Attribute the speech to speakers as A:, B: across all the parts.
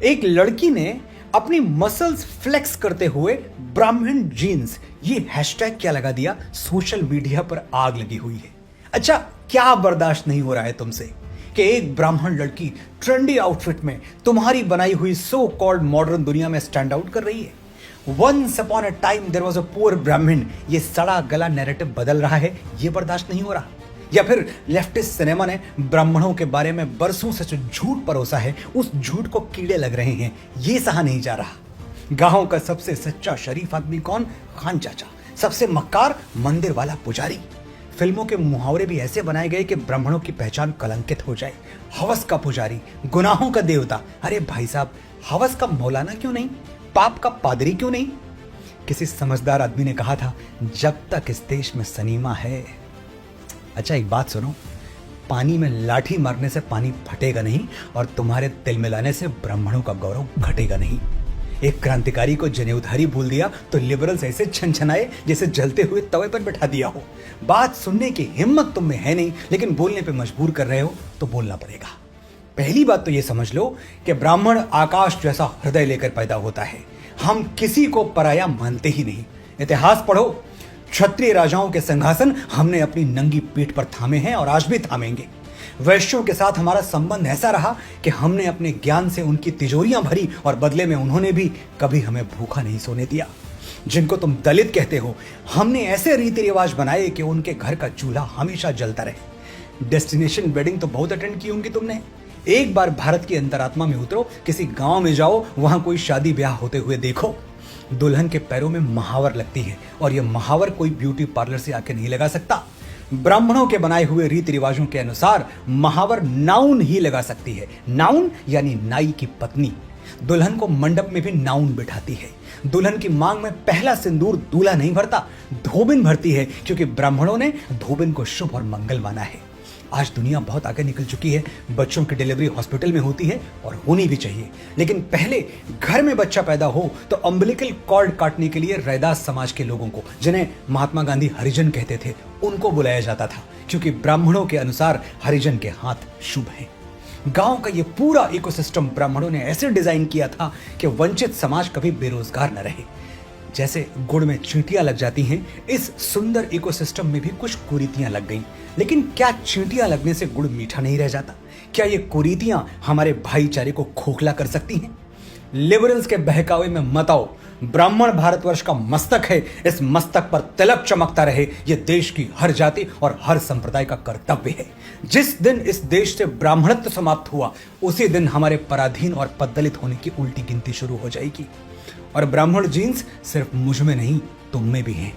A: एक लड़की ने अपनी मसल्स फ्लेक्स करते हुए ब्राह्मण जीन्स ये हैशटैग क्या लगा दिया, सोशल मीडिया पर आग लगी हुई है। अच्छा, क्या बर्दाश्त नहीं हो रहा है तुमसे कि एक ब्राह्मण लड़की ट्रेंडी आउटफिट में तुम्हारी बनाई हुई सो कॉल्ड मॉडर्न दुनिया में स्टैंड आउट कर रही है। Once upon a time there was a poor Brahmin, ये सड़ा गला नैरेटिव बदल रहा है, ये बर्दाश्त नहीं हो रहा। या फिर लेफ्टिस्ट सिनेमा ने ब्राह्मणों के बारे में बरसों से जो झूठ परोसा है, उस झूठ को कीड़े लग रहे हैं, ये सहा नहीं जा रहा। गांव का सबसे सच्चा शरीफ आदमी कौन? खान चाचा। सबसे मक्कार मंदिर वाला पुजारी। फिल्मों के मुहावरे भी ऐसे बनाए गए कि ब्राह्मणों की पहचान कलंकित हो जाए। हवस का पुजारी, गुनाहों का देवता। अरे भाई साहब, हवस का मौलाना क्यों नहीं? पाप का पादरी क्यों नहीं? किसी समझदार आदमी ने कहा था, जब तक इस देश में सनीमा है। अच्छा, एक बात सुनो, पानी में लाठी मारने से पानी फटेगा नहीं और तुम्हारे तिल मिलाने से ब्राह्मणों का गौरव घटेगा नहीं। एक क्रांतिकारी को जनेऊधारी बोल दिया तो लिबरल्स ऐसे छनछनाए जैसे जलते हुए तवे पर बैठा दिया हो। बात सुनने की हिम्मत तुम में है नहीं, लेकिन बोलने पे मजबूर कर रहे हो तो बोलना पड़ेगा। पहली बात तो ये समझ लो कि ब्राह्मण आकाश जैसा हृदय लेकर पैदा होता है। हम किसी को पराया मानते ही नहीं। इतिहास पढ़ो, क्षत्रिय राजाओं के सिंहासन हमने अपनी नंगी पीठ पर थामे हैं और आज भी थामेंगे। वैश्यों के साथ हमारा संबंध ऐसा रहा कि हमने अपने ज्ञान से उनकी तिजोरियां भरी और बदले में उन्होंने भी कभी हमें भूखा नहीं सोने दिया। जिनको तुम दलित कहते हो, हमने ऐसे रीति रिवाज बनाए कि उनके घर का चूल्हा हमेशा जलता रहे। डेस्टिनेशन वेडिंग तो बहुत अटेंड की होंगी तुमने। एक बार भारत की अंतरात्मा में उतरो, किसी गांव में जाओ, वहां कोई शादी ब्याह होते हुए देखो। दुल्हन के पैरों में महावर लगती है और यह महावर कोई ब्यूटी पार्लर से आके नहीं लगा सकता। ब्राह्मणों के बनाए हुए रीति रिवाजों के अनुसार महावर नाउन ही लगा सकती है। नाउन यानी नाई की पत्नी। दुल्हन को मंडप में भी नाउन बिठाती है। दुल्हन की मांग में पहला सिंदूर दूल्हा नहीं भरता, धोबिन भरती है, क्योंकि ब्राह्मणों ने धोबिन को शुभ और मंगल माना है। आज दुनिया बहुत आगे निकल चुकी है। बच्चों की डिलीवरी हॉस्पिटल में होती है और होनी भी चाहिए, लेकिन पहले घर में बच्चा पैदा हो तो अम्बिलिकल कॉर्ड काटने के लिए रैदास समाज के लोगों को, जिन्हें महात्मा गांधी हरिजन कहते थे, उनको बुलाया जाता था, क्योंकि ब्राह्मणों के अनुसार हरिजन के हाथ शुभ हैं। गांव का ये पूरा इकोसिस्टम ब्राह्मणों ने ऐसे डिजाइन किया था कि वंचित समाज कभी बेरोजगार न रहे। जैसे गुड़ में चींटियां लग जाती हैं, इस सुंदर इकोसिस्टम में भी कुछ कुरीतियां लग गईं। लेकिन क्या चींटियां लगने से गुड़ मीठा नहीं रह जाता? क्या ये कुरीतियां हमारे भाईचारे को खोखला कर सकती हैं? लिबरल्स के बहकावे में मत आओ। ब्राह्मण भारतवर्ष का मस्तक है, इस मस्तक पर तिलक चमकता रहे, यह देश की हर जाति और हर संप्रदाय का कर्तव्य है। जिस दिन इस देश से ब्राह्मणत्व समाप्त हुआ, उसी दिन हमारे पराधीन और पददलित होने की उल्टी गिनती शुरू हो जाएगी। और ब्राह्मण जीन्स सिर्फ मुझ में नहीं, तुम में भी हैं।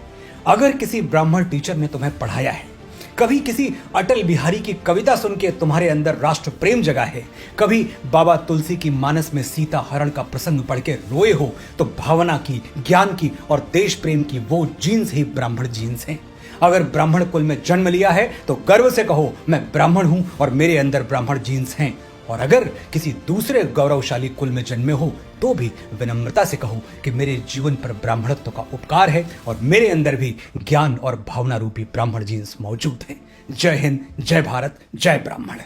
A: अगर किसी ब्राह्मण टीचर ने तुम्हें पढ़ाया है, कभी किसी अटल बिहारी की कविता सुन के तुम्हारे अंदर राष्ट्र प्रेम जगा है, कभी बाबा तुलसी की मानस में सीता हरण का प्रसंग पढ़ के रोए हो, तो भावना की, ज्ञान की और देश प्रेम की वो जीन्स ही ब्राह्मण जीन्स हैं। अगर ब्राह्मण कुल में जन्म लिया है तो गर्व से कहो, मैं ब्राह्मण हूं और मेरे अंदर ब्राह्मण जीन्स हैं। और अगर किसी दूसरे गौरवशाली कुल में जन्मे हो तो भी विनम्रता से कहो कि मेरे जीवन पर ब्राह्मणत्व का उपकार है और मेरे अंदर भी ज्ञान और भावना रूपी ब्राह्मण जीन्स मौजूद हैं। जय हिंद, जय भारत, जय ब्राह्मण।